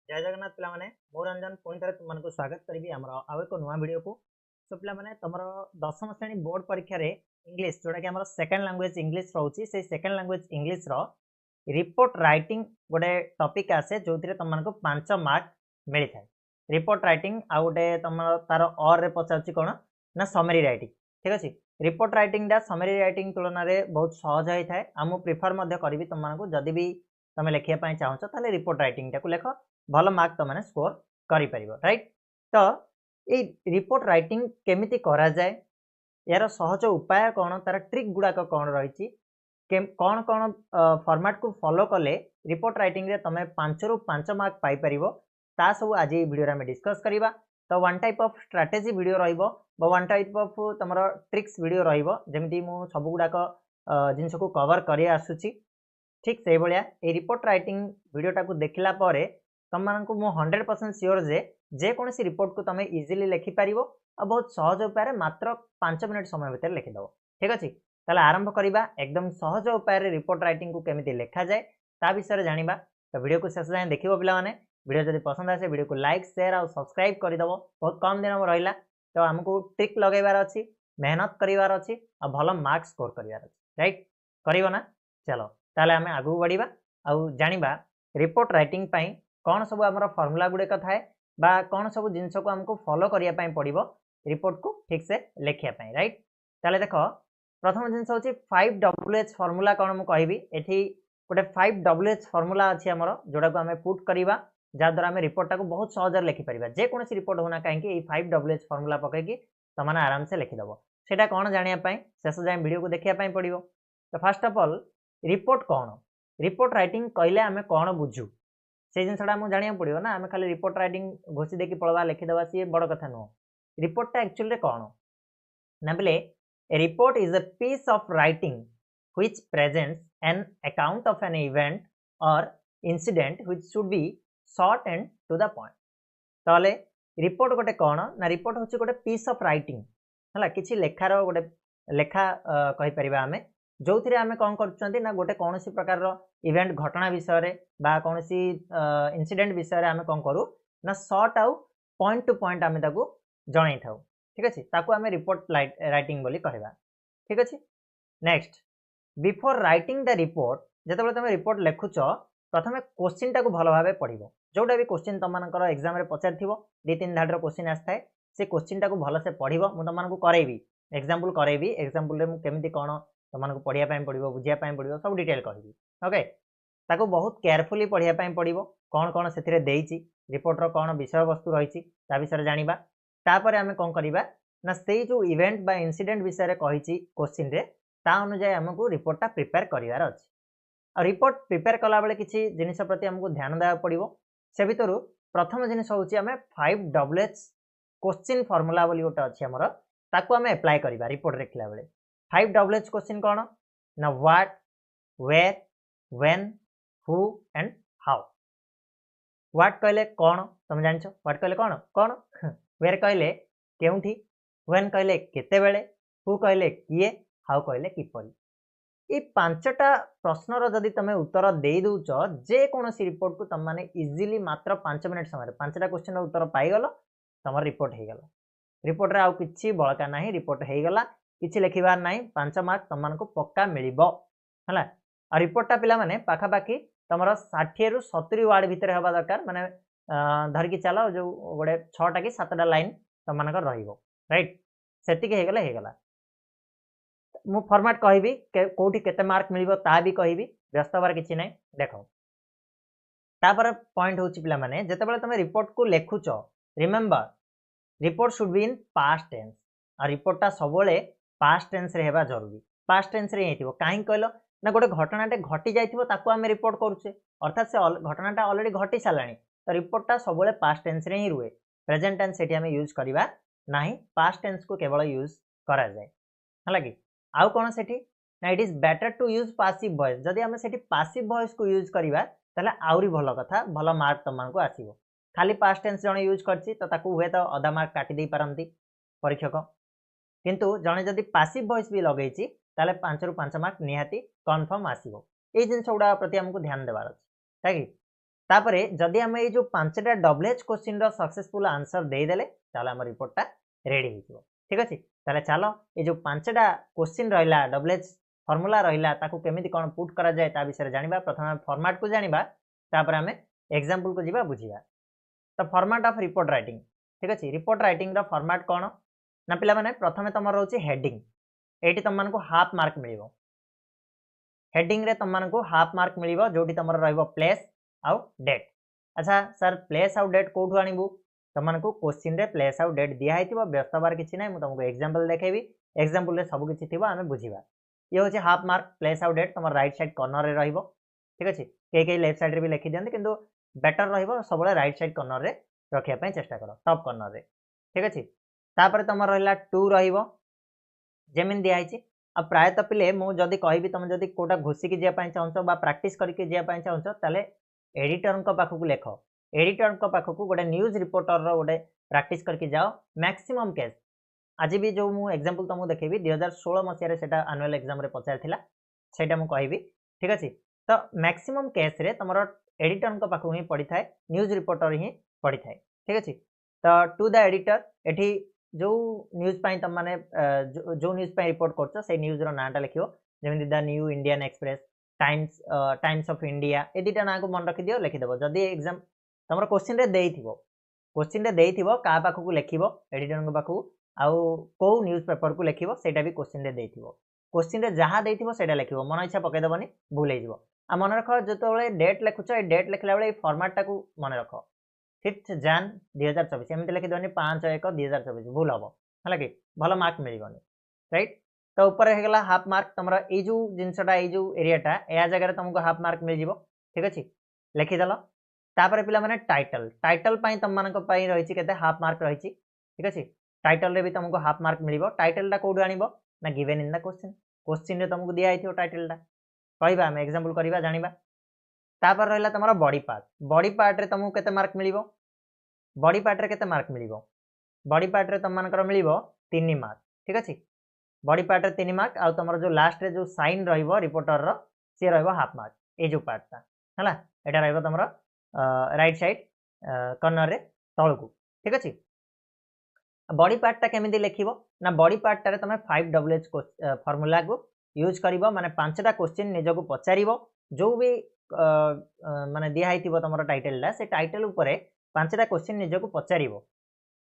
जय जगन्नाथ पिला माने मो रंजन पुणी थे तुमको स्वागत करी आम आउ एक नुआ वीडियो को। सो पिला माने तुम दशम श्रेणी बोर्ड परीक्षा रे इंग्लिश जोटा कि सेकंड लैंग्वेज इंग्लिश रोचे से सेकंड लैंग्वेज इंग्लिश रो रिपोर्ट राइटिंग गोटे टॉपिक आसे जो तुमको 5 मार्क मिलता है। रिपोर्ट राइटिंग आ गोटे तुम तार और रे पचार कौन ना समरी राइटिंग। ठीक अच्छे रिपोर्ट राइटिंग समरी राइटिंग तुलन में बहुत सहज होता है। आ मुझे प्रिफर करी तुमको जदि भी तुम लिखापी चाहूच तो रिपोर्ट राइटिंग टाक लिख भल मार्क तुमने स्कोर कर राइट। तो ये रिपोर्ट राइटिंग केमिति करा जाए यार सहज उपाय कौन तार ट्रिक गुड़ाक कौन रही कौन कौन फॉर्मेट को फॉलो कले रिपोर्ट राइटिंग रे तुम 5 रु 5 मार्क पाई परिबो ता सब आज वीडियो में डिस्कस करिबा। तो one type of strategy video रहिबो वन टाइप ऑफ तुमर ट्रिक्स वीडियो रहिबो जेमिति मु सब गुड़ाक जिनस को कवर करि आसुची। ठीक से भाया ये रिपोर्ट राइटिंग वीडियोटा को देखला परे तुमको मु 100% श्योर जेकोसी रिपोर्ट को तुम इजिली लिखिपार और बहुत सहज उपाय मात्र 5 मिनट समय भितर लिखिदेव। ठीक अच्छे ताले आरंभ करवा एकदम सहज उपाय रिपोर्ट राइटिंग को केमिति लिखा जाए ता विषय जानिबा। तो वीडियो को शेष जाए देखिबो पिला माने। वीडियो जदि पसंद आसे वीडियो को लाइक शेयर और सब्सक्राइब करदेव। बहुत कम दिन रहा तो आमको ट्रिक लगेबार अच्छी मेहनत करार अच्छी और भल मार्क स्कोर करार अच्छी राइट कर ना। चलो ताले आमे आगु बढ़िबा आउ जानिबा रिपोर्ट राइटिंग पाई कौन सब आम फर्मुला गुड़ाक थाए बा कौन सब जिनस को आमको फॉलो करने पड़ो रिपोर्ट को ठीक से लिखापी राइट। ताले देख प्रथम जिनस हूँ 5WH फर्मुला कौन मुझे कहबी ये गोटे 5WH फर्मुला अच्छी आमर जोड़ा को आम पुट करवा जहाद्वारा आम रिपोर्टा को बहुत सहज लिखिपर जेकोसी रिपोर्ट होना कहीं 5WH फर्मुला पकईकि तुम आराम से लिखिदेव से कौन जानापी शेष जाए वीडियो को देखापी पड़ो। तो फास्ट ऑफ ऑल रिपोर्ट कौन रिपोर्ट राइटिंग कहले आम कौन बुझू से जिनसा मुझे जाना पड़ो ना आम खाली रिपोर्ट राइटिंग घोषी देकी पड़वा लिखिदेवा सी बड़ कथा नुह। रिपोर्टा एक्चुअली कौन ना बोले report is a piece of writing which presents an account of an event or incident which should be short and to the point. ताले रिपोर्ट गोटे कौन ना रिपोर्ट हूँ गोटे पीस ऑफ राइटिंग है कि लेखार गोटे लेखा कहीपर आम जो थे आम कौन कर गोटे कौन प्रकार इवेंट घटना विषय बा कौन इंसिडेंट विषय आम कौन करूँ ना शॉर्ट आउ पॉइंट टू पॉइंट आम जन था। ठीक अच्छे ताकू आम रिपोर्ट राइटिंग बोली कहवा। ठीक अच्छे next before writing the report जो तुम रिपोर्ट लिखुच प्रथम क्वेश्चन टाक भल भाव पढ़ जोटा भी क्वेश्चन तुम एग्जाम पचार 2-3 धाड़ क्वेश्चन आए से क्वेश्चन टाक भल से पढ़ तुमको करेबी एग्जाम्पल करेबी एग्जाम्पल केमी कौन तुमको पढ़ापी पड़ो बुझापी पड़ो सब डिटेल कहबी। ओके ताकू बहुत केयरफुली पढ़ापी पड़ो कौन कौन से रिपोर्टर कौन विषय वस्तु रही विषय जाना तापर आम कौन करवा ना से जो इवेंट बा इंसिडेंट विषय कही क्वेश्चन रे ता अनुसार आमको रिपोर्टा प्रिपेयर करार अच्छे। और रिपोर्ट प्रिपेयर कला बेले किसी जिनिस प्रति आमको ध्यान देवा पड़ो से भितर प्रथम जिनिस हूँ आम 5WH क्वेश्चन फर्मुला बोली गोटे अच्छी आमर ताकू आम एप्लाय करवा रिपोर्ट लिखला बेले 5WH क्वेश्चन कौन ना what where when who and how. What कहले कौन तुम जान व्हाट कहले कौन कौन वेयर कहले केउठी व्हेन कहले केते बेले हु कहले किए हाउ कहले किपरि। ये 5टा प्रश्नर जदि तुम उत्तर दे दौच जेकोसी रिपोर्ट को तुम मैंने इजिली मात्र 5 मिनट समय 5टा क्वेश्चन उत्तर पाईगल तुम रिपोर्ट होगला। रिपोर्ट रे आउ किछि बड़का नहीं रिपोर्ट होगला किछि लिखिबार नहीं 5 मार्क तुमको पक्का मिलिबो है। और रिपोर्टा पिला माने पाखापाखि तुम 60 रु 70 वार्ड भितर हवा दरकार माने धरिकी चलो जो गोटे 6टा कि 7टा लाइन तुम राइट से होगला। मु फॉर्मेट कहबी कोठी केते मार्क मिलिबो ता भी कहबी व्यस्त हबार किछि नै। देखो तापर पॉइंट होछि पिला माने जेतेबेले तुम रिपोर्ट को लेखुच remember report should be in past tense और रिपोर्टा सबले पास्ट टेंस रे हेबा जरूरी पास्ट टेंस रे हेतिबो काहे कहलो ना गोटे घटनाटे घटी जाइथिबो ताकू आमे रिपोर्ट करूछे अर्थात से घटनाटा ऑलरेडी घटी सालानी तो रिपोर्टा सबले पास्ट टेंस रे ही रुए प्रेजेंट टेंस सेठी आमे यूज करबा नाही पास्ट टेंस को केवल यूज करा जाए हला कि आउ कौन से ना it is better to use passive voice जदि आम से पासिव वॉइस को यूज करवा ताले आउरी भल कथा भल मार्क तुमको आसीबो। खाली पास्ट टेंस जने यूज करछि तो ताकू हुए तो अधा मार्क काटी दे पारंती परीक्षक किंतु जने जदि पासिव वॉइस भी लगेछि ताले 5 रु 5 मार्क निहाती कन्फर्म आसीबो। ए जिनस गुडा प्रति हमको ध्यान देबार अछि ताकि तापरे जदि आम ये जो 5टा डब्ल्यूएच क्वेश्चन रो सक्सेसफुल आंसर दे देले ताले हमर रिपोर्टटा रेडी हो ठीक अछि ताले चलो ये जो 5टा क्वेश्चन रहिला डब्ल्यूएच फॉर्मूला रहिला ताकू केमिति कोन पुट करा जाय ता विषय जानिबा प्रथम फॉर्मेट को जानिबा तापर हमें एग्जांपल को जीवा बुझिबा तो फॉर्मेट ऑफ रिपोर्ट राइटिंग ठीक अछि रिपोर्ट राइटिंग रो फॉर्मेट कोन ना पिला माने प्रथमे तमर रहउची हेडिंग एटी तम मानको हाफ मार्क मिलिबो हेडिंग रे तम मानको हाफ मार्क मिलिबो जोटी तमर रहइबो प्लेस आउ डेट अच्छा सर प्लेस आउ डेट कोठु आनिबु तम मानको क्वेश्चन रे प्लेस आउ डेट दिया हेतिबो व्यस्तबार किछि नै मु तुमको एग्जांपल देखेबी एग्जांपल रे सब किछि थिबो आमे बुझिबा ये होची हाफ मार्क प्लेस आउ डेट तमर राइट साइड कॉर्नर रे रहइबो ठीक अछि के लेफ्ट साइड रे भी लिखि दियंती किंतु बेटर रहइबो सबले राइट साइड कॉर्नर रे रखिया पय चेष्टा करो टॉप कॉर्नर रे ठीक अछि तापर तमर रहला 2 रहइबो जेमिन दिया हिची अब प्रायतः पिले मु जदि कहबी तुम जदि कोटा घोषिकी जे पय चाहछो बा प्रैक्टिस करके जे पय चाहछो ताले एडिटर को पाखकू लेख एडिटर को पाखकू गोटे न्यूज रिपोर्टर रो गोटे प्रैक्टिस करके जाओ मैक्सिमम केस आज भी जो मु एग्जांपल तुमको देखेबी 2016 मसिया रे सेटा एनुअल एग्जाम रे पचारथिला सेटा मु कहबी ठीक अछि तो मैक्सिमम केस रे तमरो एडिटर को पाखकू ही पड़ी थाए न्यूज रिपोर्टर ही पड़ी थाए ठीक अछि तो टू द एडिटर एठी जो न्यूज पाई तम माने जो न्यूज पाई रिपोर्ट करछो से न्यूज रो नाटा लिखियो जेमिति the New Indian Express Times of India ए दिटा ना को मन रखि दियो लिखि देबो जदी एग्जाम तमरो क्वेश्चन रे देइथिबो का पाखकू लिखिबो एडिटर को पाखकू आउ को न्यूज पेपर को लिखिबो सेटा भी क्वेश्चन रे देइथिबो क्वेश्चन रे जहा देइथिबो सेटा लिखिबो मन इच्छा पके देबनी भूल हे जिवो आ मन रखो जतोले डेट लिखुछो ए डेट लिखला बेले ए फॉर्मेट टाकू मन रखो 5th Jan 2024 एमती लिखि दोनी 5/1/2024 भूल हम है कि भल मार्क मिलबनी राइट तो ऊपर हो गला हाफ मार्क तुम ये जो जिनसटा ये जो एरियाटा या जगह तुमको हाफ मार्क मिल जिवो ठीक अछि लिखिदेल तापर पिला माने टाइटल पई तुम मानको पई रहिछि केते हाफ मार्क रहिछि ठीक अछि टाइटल रे भी तुमको हाफ मार्क मिलिबो टाइटल टा कोड आनिबो ना गिवन इन द क्वेश्चन रे तुमको दिया आइथियो टाइटल टा कहबा हम एग्जांपल करबा जानिबा तापर रहला तमरो बॉडी पार्ट रे तुमको केते मार्क मिलिबो बॉडी पार्ट रे केते मार्क मिलिबो बॉडी पार्ट रे तुम मानकर मिलिबो 3 मार्क ठीक अछि बॉडी पार्ट रे 3 मार्क आ तमरो जो लास्ट रे जो साइन रहइबो रिपोर्टर रो से रहइबो हाफ मार्क ए जो पार्ट ता हला एटा रहइबो तमरो राइट साइड कॉर्नर रे तळकू ठीक अछि बॉडी पार्ट ता केमिति लिखिबो ना बॉडी पार्ट ता रे तमे 5WH फार्मूला को यूज करिवो माने 5टा क्वेश्चन निजको पचारिवो जो भी माने दिया हेतिबो तमरो टाइटल ला से टाइटल ऊपर 5टा क्वेश्चन निजको पचारिवो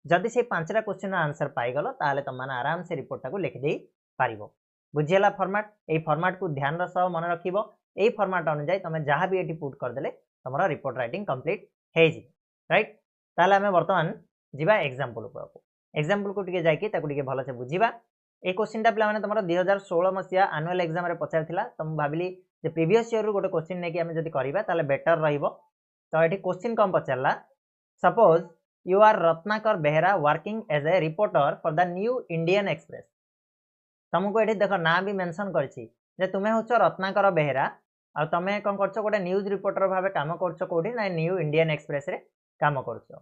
जदि से 5टा क्वेश्चन आंसर पाई गलो ताले तुम माने आराम से रिपोर्ट टाको लिखि देई पारिबो बुझियला फॉर्मेट ए फॉर्मेट को ध्यान रसो मन रखिबो ए फॉर्मेट अनुसार तुम जहां भी एटी पुट कर देले तमरा रिपोर्ट राइटिंग कंप्लीट हे जी राइट ताले हमें वर्तमान जिबा एग्जांपल ऊपर एग्जांपल को टिके जाय कि ताको टिके भलो से बुझिबा ए क्वेश्चन टा पिला माने तमरा 2016 मसिया एनुअल एग्जाम रे पचारथिला तुम भाबिली जे प्रीवियस ईयर रो गोटे क्वेश्चन ने कि हम जदि करिबा ताले बेटर रहिबो तो एटी क्वेश्चन कम पचारला suppose you are Ratnakar Behera working as a reporter for the New Indian Express तुमको एठी देखो ना भी मेंशन करछि जे तुमे होछ रत्नाकर बेहेरा आ तमे कोन करछो गोटे न्यूज रिपोर्टर भाबे काम करछो कोठी ना न्यू इंडियन एक्सप्रेस रे काम करछो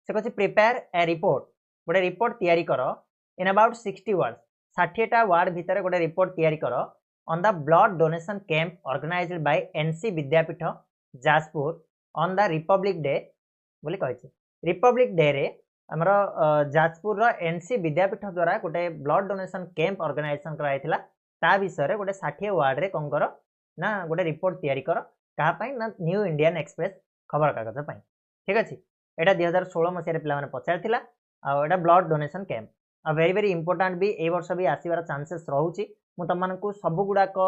से कहछि प्रिपेयर ए रिपोर्ट गोटे रिपोर्ट तयारी करो इन अबाउट 60 वर्ड्स 60 टा वर्ड भीतर गोटे रिपोर्ट तयारी करो on the blood donation camp organised by NC Vidyapeeth Jajpur on the Republic Day बोली कहछि रिपब्लिक डे रे हमरो जाजपुर रो एनसी विद्यापीठ द्वारा गोटे ब्लड डोनेशन कैंप ऑर्गेनाइजेशन कराइथिला ता विषय रे गोटे 60 वर्ड रे कोन करो ना गोटे रिपोर्ट तयारी करो कहा पई ना न्यू इंडियन एक्सप्रेस खबर कागज पई ठीक अछि एटा 2016 मसिया रे पिला माने पचारथिला आ एटा ब्लड डोनेशन कैंप आ वेरी वेरी इंपोर्टेंट भी ए वर्ष भी आसीबार चांसेस रहउची मु तमनकु सब गुडा को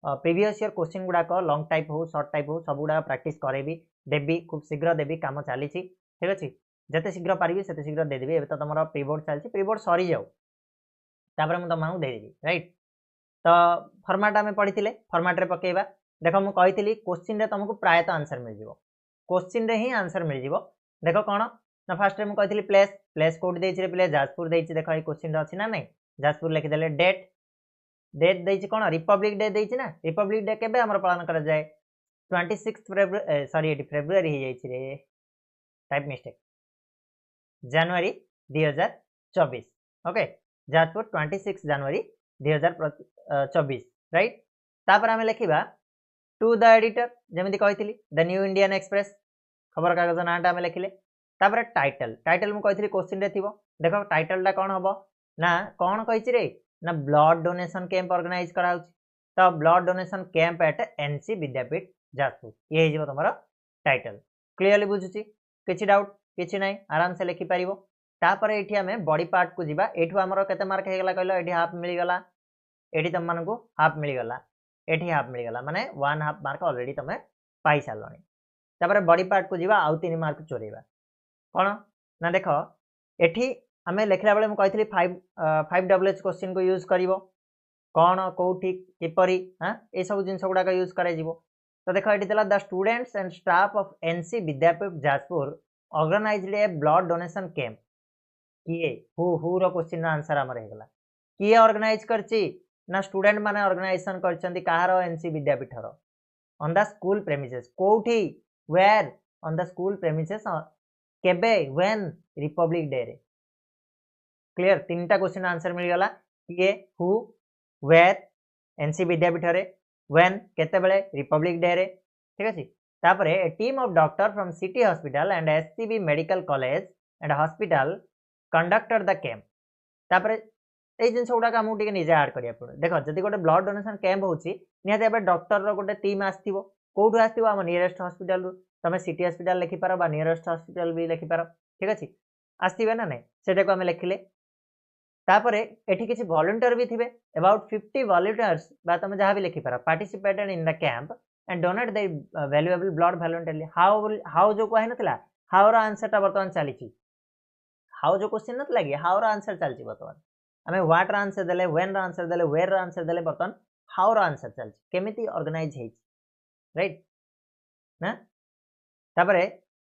प्रीवियस ईयर क्वेश्चन गुडा को लॉन्ग टाइप हो शॉर्ट टाइप हो सब गुडा प्रैक्टिस करेबी देबी खूब शीघ्र देबी काम चालीची ठीक अछि जते शीघ्र पारिबी सेते शीघ्र दे देबी एबे तो तमरा प्रीबोर्ड चलछि प्रीबोर्ड सरी जाऊ तापर मु तमनु दे देबी राइट तो फॉर्मेट हमें पढिथिले फॉर्मेट रे पकेबा देखो मु कहिथिली क्वेश्चन रे तुमको प्रायत आंसर मिल जिवो क्वेश्चन रे ही आंसर मिल जिवो देखो कोन ना फर्स्ट रे मु कहिथिली प्लेस कोड देछि रे प्लेस जाजपुर देछि देखो ए क्वेश्चन रे अछि ना नै जाजपुर लिखि देले डेट देछि कोन रिपब्लिक डे देछि ना रिपब्लिक डे केबे हमर पालन करा जाय 26 फरवरी सॉरी एटी फेब्रुअरी ही जाइछि रे टाइप मिस्टेक जनवरी 2024 ओके जाजपुर 26 जनवरी 2024 राइट तापर हमें लिखिबा टू द एडिटर जेमिति कहिथिली द न्यू इंडियन एक्सप्रेस खबर कागज नाटा आम लिखिले तापर टाइटल टाइटल मुझे कही क्वेश्चन रे थिबो देख टाइटलटा कौन हम ना कौन कही रे ना ब्लड डोनेशन कैंप ऑर्गेनाइज करा तो blood donation camp at NC विद्यापीठ जाजपुर ये हो तुम टाइटल क्लीयरली बुझुची किसी डाउट किसी ना आराम से लिखिपर तापर ये आम बॉडी पार्ट को जीवा एठू आमर केते मार्क होगला कहल ये हाफ मिलगला ये तुम मानक हाफ मिलगला ये हाफ मिलगला माने 1/2 मार्क ऑलरेडी तुम पाई सारे तापर बॉडी पार्ट को जीवा आउ 3 मार्क चोरेवा कौन ना देख एठी आम लिखला बेले मुझे 5WH क्वेश्चन को यूज कर कौन कौटी किपरी हाँ ये सब जिन गुड़ाक यूज कर तो देख ये the students and staff of NC Vidyapeeth Jajpur organised a blood donation camp किए हु रो क्वेश्चन आंसर आमर होगला किए ऑर्गेनाइज करची ना स्टूडेंट माने ऑर्गेनाइजेशन करचंती कहार एनसी विद्यापीठर ऑन द स्कूल प्रेमिसेस कोठी where on the school premises केबे व्हेन रिपब्लिक डे रे क्लियर 3टा क्वेश्चन आंसर मिल गला किए हु वेयर एनसी विद्यापीठ रे व्हेन केते बेले रिपब्लिक डे रे ठीक अछि तापर a team of doctor from city hospital and SCB medical college and hospital conducted the camp तापर ए जिन गुड़ाक आमको टिके निजे ऐड करिया पड़े देख जदि गोटे ब्लड डोनेशन कैंप होची निहाती भाबे डॉक्टर रो गोटे टीम आस्थिबो कोठु आस्थिबो हम नियरेस्ट हॉस्पिटल रु तमे सिटी हॉस्पिटल लिखि पारो बा नियरेस्ट हॉस्पिटल भी लिखि पारो ठीक अछि आस्थिबे ना नै सेटा को हम लिखिले तापर एठी किछि वॉलंटियर भी थिबे अबाउट 50 वॉलंटियर्स बा तमे जहां भी लिखि पारो participated in the camp and donate the valuable blood voluntarily हाउ जो कहै नथला हाउ रो आंसर ता वर्तमान चलीछि हाउ जो क्वेश्चन नथला कि हाउ रो आंसर चलछि वर्तमान आमे व्हाट रो आंसर देले व्हेन रो आंसर देले वेयर रो आंसर देले वर्तमान हाउ रो आंसर चलछि केमिति ऑर्गेनाइज हेछि राइट ना तापरे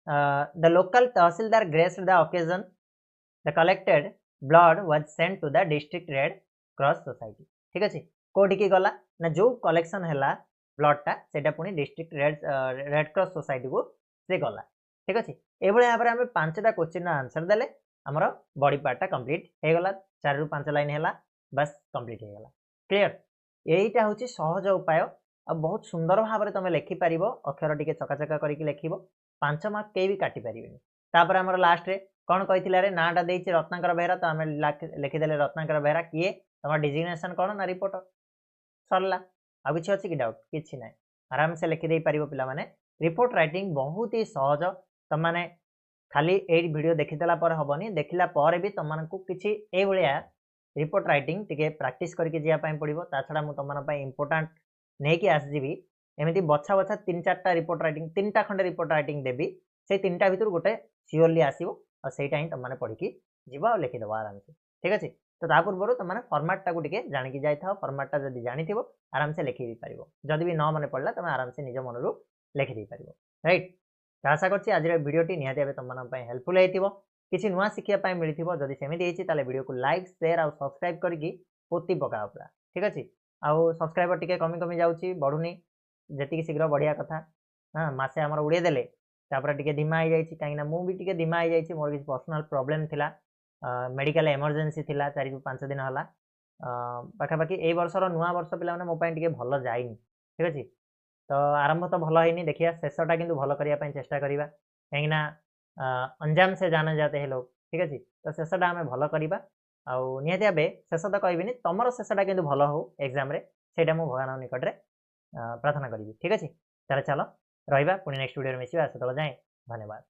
the local tahsildar graced the occasion the collected blood was sent to the district Red Cross Society ठीक अछि कोठी की गला ना जो कलेक्शन हैला ब्लडटा सेटा पुनी डिस्ट्रिक्ट रेड क्रॉस सोसाइटी को से गला ठीक अछि एबळे यहाँ पर हमें 5टा क्वेश्चन आंसर देले हमर बॉडी पार्टटा कंप्लीट हे गला 4 रु 5 लाइन हैला बस कंप्लीट हे गला क्लियर एईटा होची सहज उपाय आ बहुत सुंदर भाव तुम लिखि पारिबो अक्षर टिके चकाचका करके लिखिबो 5 मार्क के भी काटी पारिबेनी तापर हमर लास्ट रे कौन कही रे नाटा देछि रत्नाकर बेहरा तो आम लिखिदेले रत्नाकर बेहरा किए तुम डिजिग्नेशन कौन ना रिपोर्टर सरला आ किसी अच्छी कि डाउट किसी ना आराम से लिखिदे पारिबो पिला माने रिपोर्ट राइटिंग बहुत ही सहज तुम माने खाली ए वीडियो देखिदेला पर हबनी देखिला पर भी तुम मानकु किछि ए भलिया रिपोर्ट राइटिंग टिके प्रैक्टिस करके जिया पई पड़िबो ता छडा मु तुम मन पई इंपोर्टेंट नै कि आसीबी एमिति बछा बछा 3-4टा रिपोर्ट राइटिंग 3टा खंडे रिपोर्ट राइटिंग देबी से 3टा भितर गोटे सियोरली आसीबो और सेटा ही तुम पढ़ी जीव और लिखिदेव आराम से ठीक अच्छे तो ता पूर्व तुम फर्माटा को टिके जानिकी जाइए फर्माटा जब जानी आराम से लिखि भी पार जदि भी न मन पड़ा तुम आराम से निज मन लिखिदे पार राइट तो आशा करछि आज वीडियोटी निहाती तुम हेल्पफुल होइथिबो किछि नुआ शिखिया मिलिथिबो जदि सेमिति हेछि ताले वीडियो को लाइक शेयर और सब्सक्राइब करके पोती पकाओ पूरा ठीक अच्छे आउ सब्सक्राइबर टिके कमी कमी जाउछि बढ़ुनी जेतिकी शीघ्र बढ़िया कथा हाँ मासे आमर उड़े देले तापर टिके धीमा हो जाइछि काहे ना मु भी टिके धीमा हो जाइछि मोर किछि पर्सनल प्रॉब्लम थिला मेडिकल इमरजेंसी थिला 4-5 दिन हला पाखापाखि ए वर्षर नुआ वर्ष पिला माने मो पई टिके भलो जाइनी ठीक अछि तो आरंभ तो भलो हैनी देखिया शेषटा किंतु भलो करिया पई चेष्टा करिबा काहे ना अंजाम से जाने जाते हैं लोग ठीक अछि तो शेषटा हमें भलो करिबा आउ निहाती भाबे शेष तो कहबिनी तमरो शेषटा किंतु भलो हो एग्जाम रे सेटा मु भगवान निकट रे प्रार्थना करिबी ठीक अछि ताले चलो रहिबा पुणी नेक्स्ट वीडियो में मिसिबा सेतल जाए धन्यवाद।